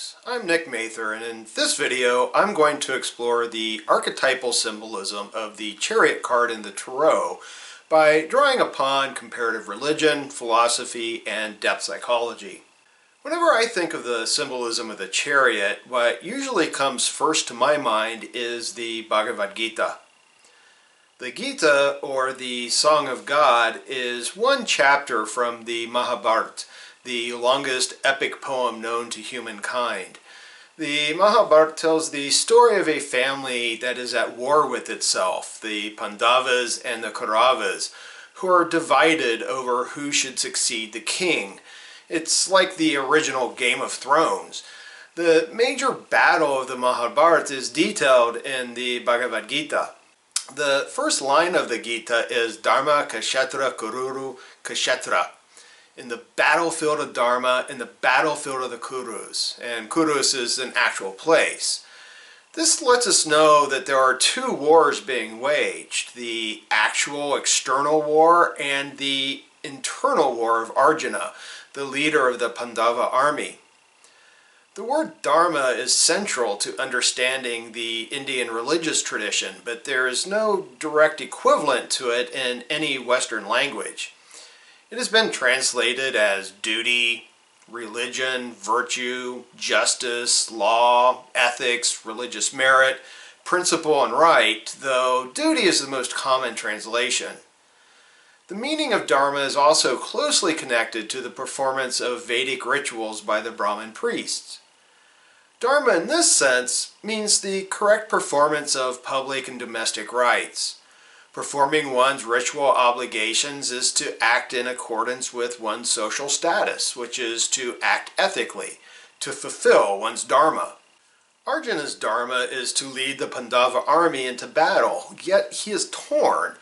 Greetings, I'm Nick Mather, and in this video I'm going to explore the archetypal symbolism of the Chariot card in the Tarot by drawing upon comparative religion, philosophy, and depth psychology. Whenever I think of the symbolism of the Chariot, what usually comes first to my mind is the Bhagavad Gita. The Gita, or the Song of God, is one chapter from the Mahabharata, the longest epic poem known to humankind. The Mahabharata tells the story of a family that is at war with itself, the Pandavas and the Kauravas, who are divided over who should succeed the king. It's like the original Game of Thrones. The major battle of the Mahabharata is detailed in the Bhagavad Gita. The first line of the Gita is Dharma Kshetra Kururu Kshetra. In the battlefield of Dharma, in the battlefield of the Kurus. And Kurus is an actual place. This lets us know that there are two wars being waged, the actual external war and the internal war of Arjuna, the leader of the Pandava army. The word Dharma is central to understanding the Indian religious tradition, but there is no direct equivalent to it in any Western language. It has been translated as duty, religion, virtue, justice, law, ethics, religious merit, principle, and right, though duty is the most common translation. The meaning of Dharma is also closely connected to the performance of Vedic rituals by the Brahmin priests. Dharma in this sense means the correct performance of public and domestic rites. Performing one's ritual obligations is to act in accordance with one's social status, which is to act ethically, to fulfill one's dharma. Arjuna's dharma is to lead the Pandava army into battle, yet he is torn.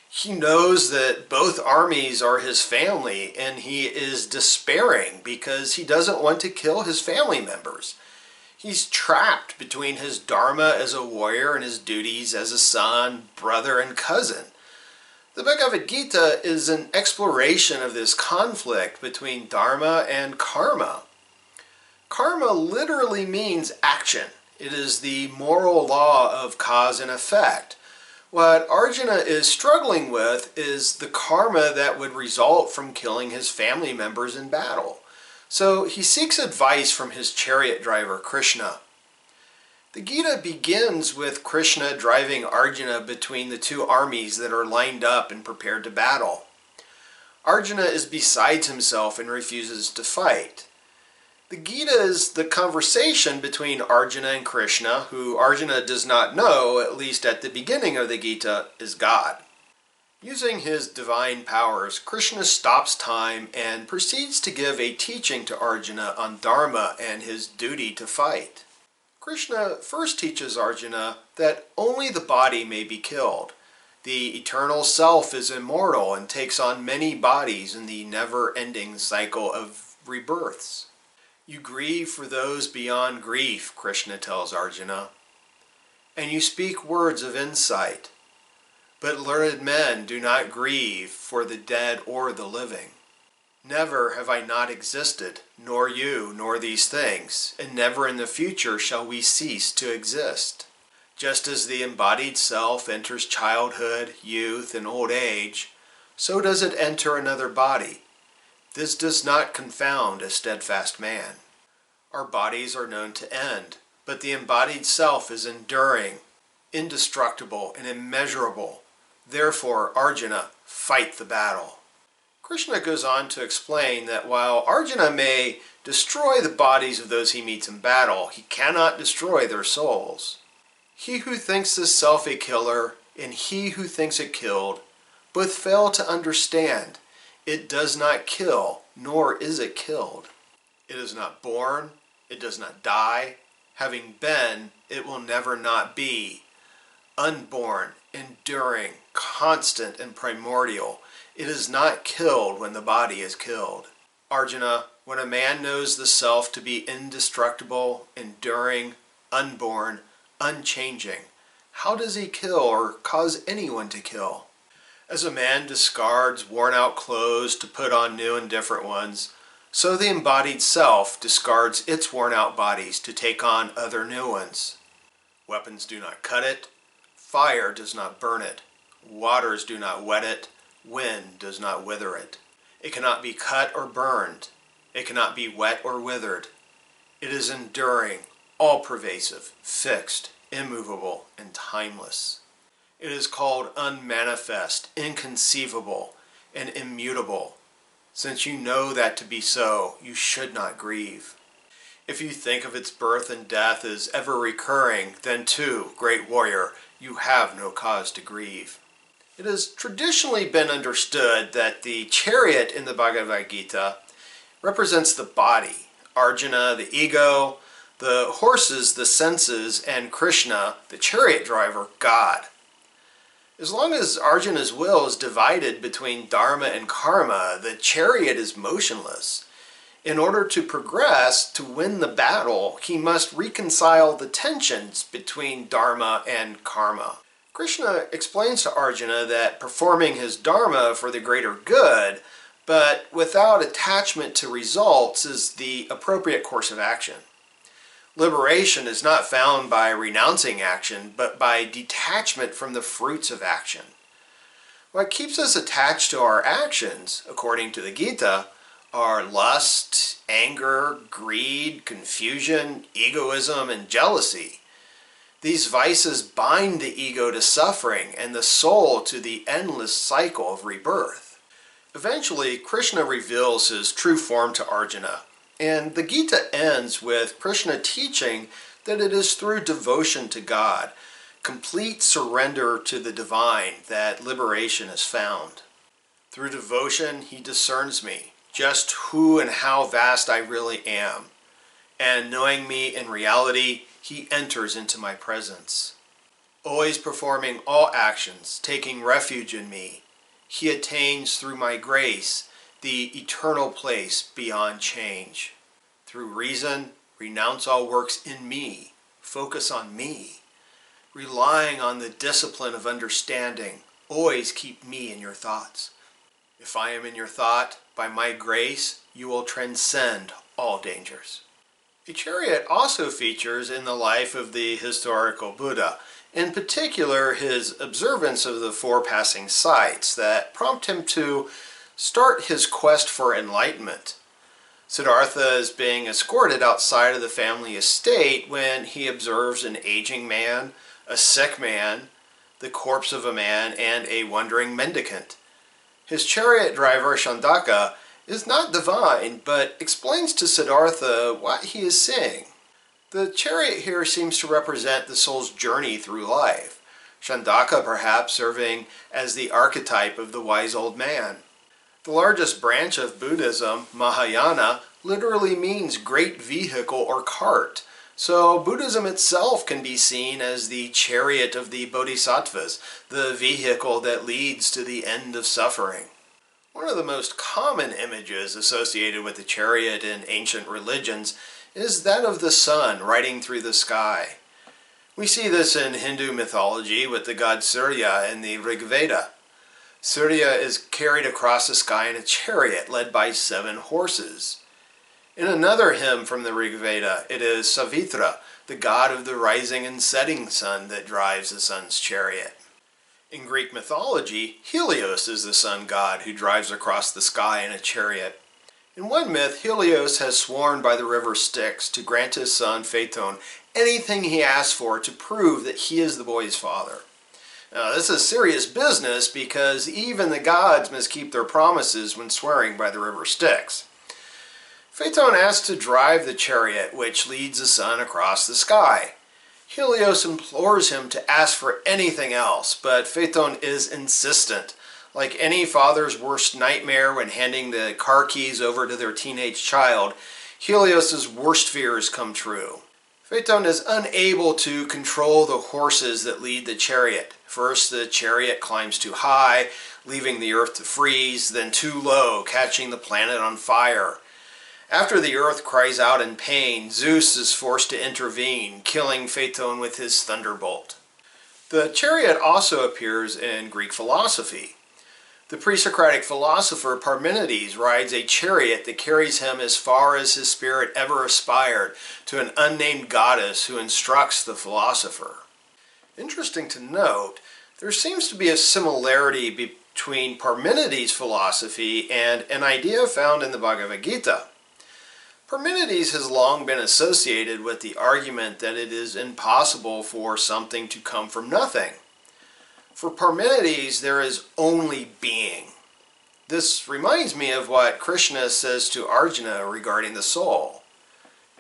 He knows that both armies are his family, and he is despairing because he doesn't want to kill his family members. He's trapped between his dharma as a warrior and his duties as a son, brother, and cousin. The Bhagavad Gita is an exploration of this conflict between dharma and karma. Karma literally means action. It is the moral law of cause and effect. What Arjuna is struggling with is the karma that would result from killing his family members in battle. So he seeks advice from his chariot driver, Krishna. The Gita begins with Krishna driving Arjuna between the two armies that are lined up and prepared to battle. Arjuna is beside himself and refuses to fight. The Gita is the conversation between Arjuna and Krishna, who Arjuna does not know, at least at the beginning of the Gita, is God. Using his divine powers, Krishna stops time and proceeds to give a teaching to Arjuna on Dharma and his duty to fight. Krishna first teaches Arjuna that only the body may be killed. The eternal self is immortal and takes on many bodies in the never-ending cycle of rebirths. You grieve for those beyond grief, Krishna tells Arjuna, and you speak words of insight. But learned men do not grieve for the dead or the living. Never have I not existed, nor you, nor these things, and never in the future shall we cease to exist. Just as the embodied self enters childhood, youth, and old age, so does it enter another body. This does not confound a steadfast man. Our bodies are known to end, but the embodied self is enduring, indestructible, and immeasurable. Therefore, Arjuna, fight the battle. Krishna goes on to explain that while Arjuna may destroy the bodies of those he meets in battle, he cannot destroy their souls. He who thinks his self a killer and he who thinks it killed both fail to understand. It does not kill, nor is it killed. It is not born, it does not die. Having been, it will never not be. Unborn, enduring, constant, and primordial. It is not killed when the body is killed. Arjuna, when a man knows the self to be indestructible, enduring, unborn, unchanging, how does he kill or cause anyone to kill? As a man discards worn-out clothes to put on new and different ones, So the embodied self discards its worn-out bodies to take on other new ones. Weapons do not cut it, fire does not burn it, waters do not wet it, wind does not wither it. It cannot be cut or burned. It cannot be wet or withered. It is enduring, all-pervasive, fixed, immovable, and timeless. It is called unmanifest, inconceivable, and immutable. Since you know that to be so, you should not grieve. If you think of its birth and death as ever recurring, then too, great warrior, you have no cause to grieve. It has traditionally been understood that the chariot in the Bhagavad Gita represents the body, Arjuna, the ego, the horses, the senses, and Krishna, the chariot driver, God. As long as Arjuna's will is divided between dharma and karma, the chariot is motionless. In order to progress, to win the battle, he must reconcile the tensions between dharma and karma. Krishna explains to Arjuna that performing his dharma for the greater good, but without attachment to results, is the appropriate course of action. Liberation is not found by renouncing action, but by detachment from the fruits of action. What keeps us attached to our actions, according to the Gita, are lust, anger, greed, confusion, egoism, and jealousy. These vices bind the ego to suffering and the soul to the endless cycle of rebirth. Eventually, Krishna reveals his true form to Arjuna, and the Gita ends with Krishna teaching that it is through devotion to God, complete surrender to the divine, that liberation is found. Through devotion, he discerns me, just who and how vast I really am, and knowing me in reality, he enters into my presence. Always performing all actions, taking refuge in me, he attains through my grace the eternal place beyond change. Through reason, renounce all works in me, focus on me. Relying on the discipline of understanding, always keep me in your thoughts. If I am in your thought, by my grace, you will transcend all dangers. A chariot also features in the life of the historical Buddha, in particular his observance of the four passing sights that prompt him to start his quest for enlightenment. Siddhartha is being escorted outside of the family estate when he observes an aging man, a sick man, the corpse of a man, and a wandering mendicant. His chariot driver, Chandaka, is not divine, but explains to Siddhartha what he is seeing. The chariot here seems to represent the soul's journey through life, Chandaka perhaps serving as the archetype of the wise old man. The largest branch of Buddhism, Mahayana, literally means great vehicle or cart, so Buddhism itself can be seen as the chariot of the bodhisattvas, the vehicle that leads to the end of suffering. One of the most common images associated with the chariot in ancient religions is that of the sun riding through the sky. We see this in Hindu mythology with the god Surya in the Rig Veda. Surya is carried across the sky in a chariot led by 7 horses. In another hymn from the Rig Veda, it is Savitra, the god of the rising and setting sun, that drives the sun's chariot. In Greek mythology, Helios is the sun god who drives across the sky in a chariot. In one myth, Helios has sworn by the river Styx to grant his son Phaethon anything he asks for to prove that he is the boy's father. Now, this is serious business because even the gods must keep their promises when swearing by the river Styx. Phaethon asks to drive the chariot which leads the sun across the sky. Helios implores him to ask for anything else, but Phaethon is insistent. Like any father's worst nightmare when handing the car keys over to their teenage child, Helios' worst fears come true. Phaethon is unable to control the horses that lead the chariot. First, the chariot climbs too high, leaving the earth to freeze, then too low, catching the planet on fire. After the earth cries out in pain, Zeus is forced to intervene, killing Phaethon with his thunderbolt. The chariot also appears in Greek philosophy. The pre-Socratic philosopher Parmenides rides a chariot that carries him as far as his spirit ever aspired to an unnamed goddess who instructs the philosopher. Interesting to note, there seems to be a similarity between Parmenides' philosophy and an idea found in the Bhagavad Gita. Parmenides has long been associated with the argument that it is impossible for something to come from nothing. For Parmenides, there is only being. This reminds me of what Krishna says to Arjuna regarding the soul.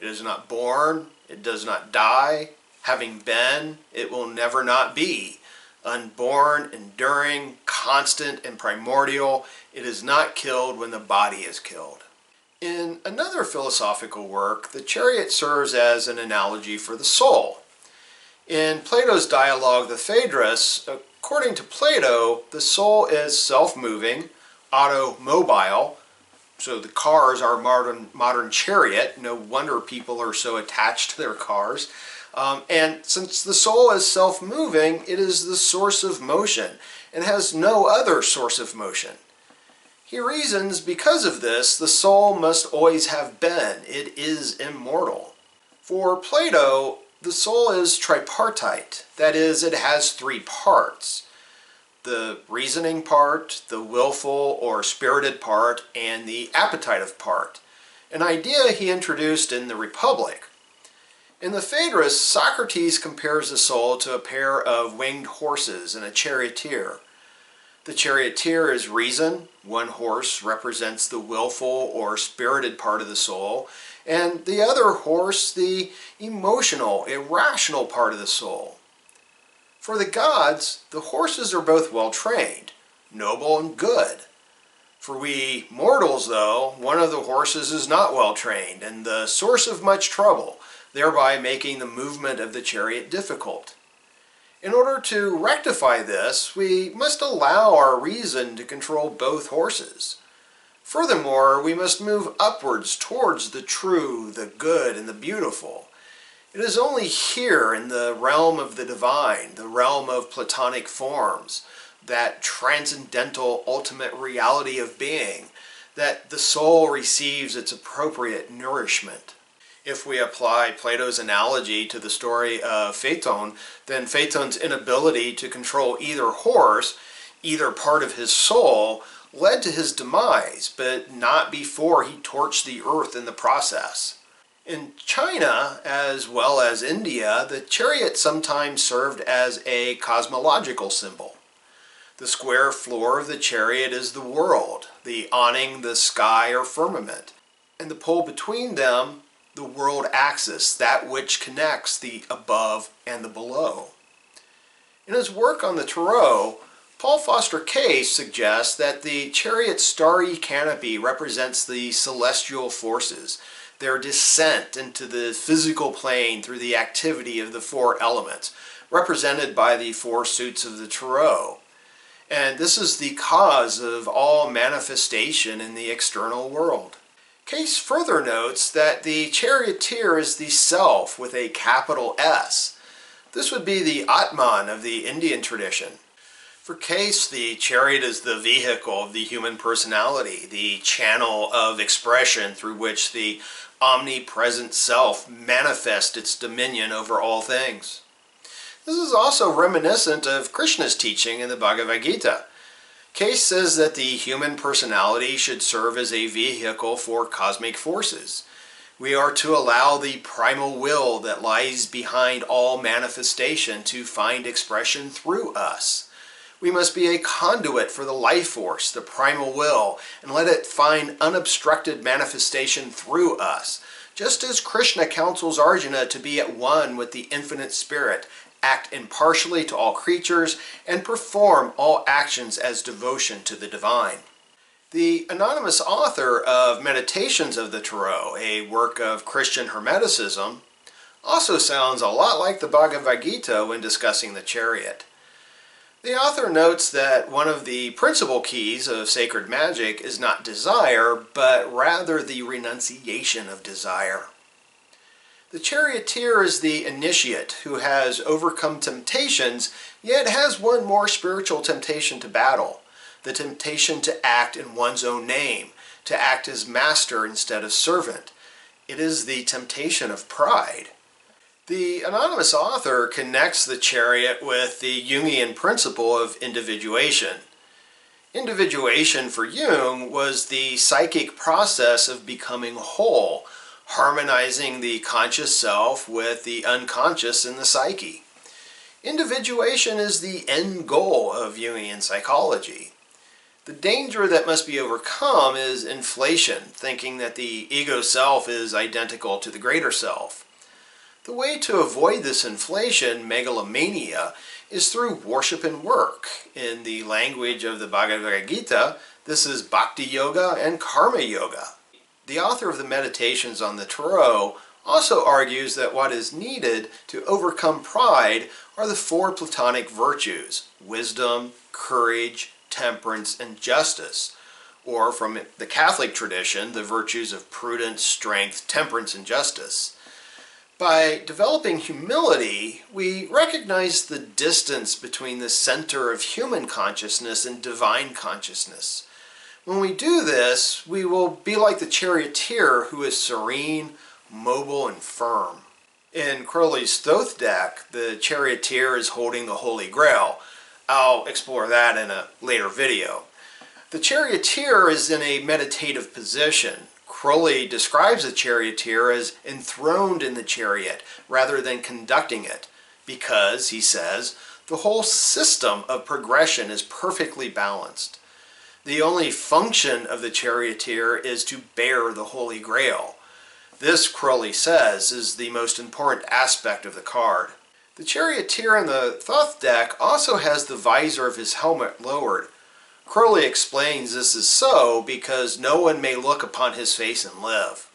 It is not born, it does not die. Having been, it will never not be. Unborn, enduring, constant, and primordial, it is not killed when the body is killed. In another philosophical work, the chariot serves as an analogy for the soul. In Plato's dialogue, the Phaedrus, according to Plato, the soul is self-moving, automobile, so the car is our modern chariot. No wonder people are so attached to their cars. And since the soul is self-moving, it is the source of motion and has no other source of motion. He reasons because of this, the soul must always have been. It is immortal. For Plato, the soul is tripartite. That is, it has three parts: the reasoning part, the willful or spirited part, and the appetitive part, an idea he introduced in the Republic. In the Phaedrus, Socrates compares the soul to a pair of winged horses and a charioteer. The charioteer is reason. One horse represents the willful or spirited part of the soul, and the other horse the emotional, irrational part of the soul. For the gods, the horses are both well trained, noble and good. For we mortals, though, one of the horses is not well trained and the source of much trouble, thereby making the movement of the chariot difficult. In order to rectify this, we must allow our reason to control both horses. Furthermore, we must move upwards towards the true, the good, and the beautiful. It is only here in the realm of the divine, the realm of Platonic forms, that transcendental ultimate reality of being, that the soul receives its appropriate nourishment. If we apply Plato's analogy to the story of Phaeton, then Phaeton's inability to control either horse, either part of his soul, led to his demise, but not before he torched the earth in the process. In China, as well as India, the chariot sometimes served as a cosmological symbol. The square floor of the chariot is the world, the awning the sky or firmament, and the pole between them the world axis, that which connects the above and the below. In his work on the Tarot, Paul Foster Case suggests that the chariot's starry canopy represents the celestial forces, their descent into the physical plane through the activity of the four elements, represented by the four suits of the Tarot. And this is the cause of all manifestation in the external world. Case further notes that the charioteer is the self with a capital S. This would be the Atman of the Indian tradition. For Case, the chariot is the vehicle of the human personality, the channel of expression through which the omnipresent self manifests its dominion over all things. This is also reminiscent of Krishna's teaching in the Bhagavad Gita. Case says that the human personality should serve as a vehicle for cosmic forces. We are to allow the primal will that lies behind all manifestation to find expression through us. We must be a conduit for the life force, the primal will, and let it find unobstructed manifestation through us, just as Krishna counsels Arjuna to be at one with the infinite spirit, act impartially to all creatures, and perform all actions as devotion to the divine. The anonymous author of Meditations of the Tarot, a work of Christian Hermeticism, also sounds a lot like the Bhagavad Gita when discussing the chariot. The author notes that one of the principal keys of sacred magic is not desire, but rather the renunciation of desire. The charioteer is the initiate who has overcome temptations, yet has one more spiritual temptation to battle, the temptation to act in one's own name, to act as master instead of servant. It is the temptation of pride. The anonymous author connects the Chariot with the Jungian principle of individuation. Individuation for Jung was the psychic process of becoming whole, harmonizing the conscious self with the unconscious in the psyche. Individuation is the end goal of Jungian psychology. The danger that must be overcome is inflation, thinking that the ego self is identical to the greater self. The way to avoid this inflation, megalomania, is through worship and work. In the language of the Bhagavad Gita, this is Bhakti Yoga and Karma Yoga. The author of the Meditations on the Tarot also argues that what is needed to overcome pride are the four Platonic virtues: wisdom, courage, temperance, and justice. Or from the Catholic tradition, the virtues of prudence, strength, temperance, and justice. By developing humility, we recognize the distance between the center of human consciousness and divine consciousness. When we do this, we will be like the charioteer who is serene, mobile, and firm. In Crowley's Thoth deck, the charioteer is holding the Holy Grail. I'll explore that in a later video. The charioteer is in a meditative position. Crowley describes the charioteer as enthroned in the chariot rather than conducting it because, he says, the whole system of progression is perfectly balanced. The only function of the charioteer is to bear the Holy Grail. This, Crowley says, is the most important aspect of the card. The charioteer in the Thoth deck also has the visor of his helmet lowered. Crowley explains this is so because no one may look upon his face and live.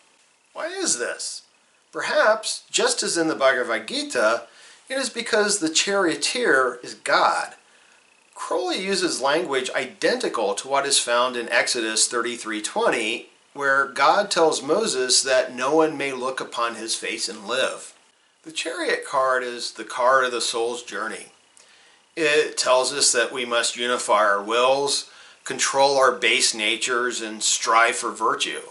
Why is this? Perhaps, just as in the Bhagavad Gita, it is because the charioteer is God. Crowley uses language identical to what is found in Exodus 33:20, where God tells Moses that no one may look upon his face and live. The Chariot card is the card of the soul's journey. It tells us that we must unify our wills, control our base natures, and strive for virtue.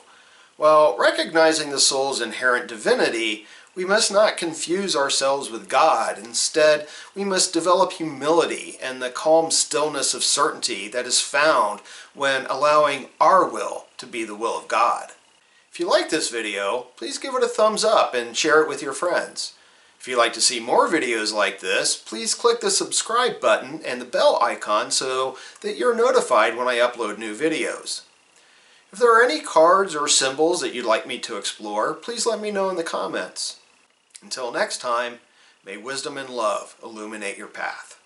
While recognizing the soul's inherent divinity, we must not confuse ourselves with God. Instead, we must develop humility and the calm stillness of certainty that is found when allowing our will to be the will of God. If you like this video, please give it a thumbs up and share it with your friends. If you'd like to see more videos like this, please click the subscribe button and the bell icon so that you're notified when I upload new videos. If there are any cards or symbols that you'd like me to explore, please let me know in the comments. Until next time, may wisdom and love illuminate your path.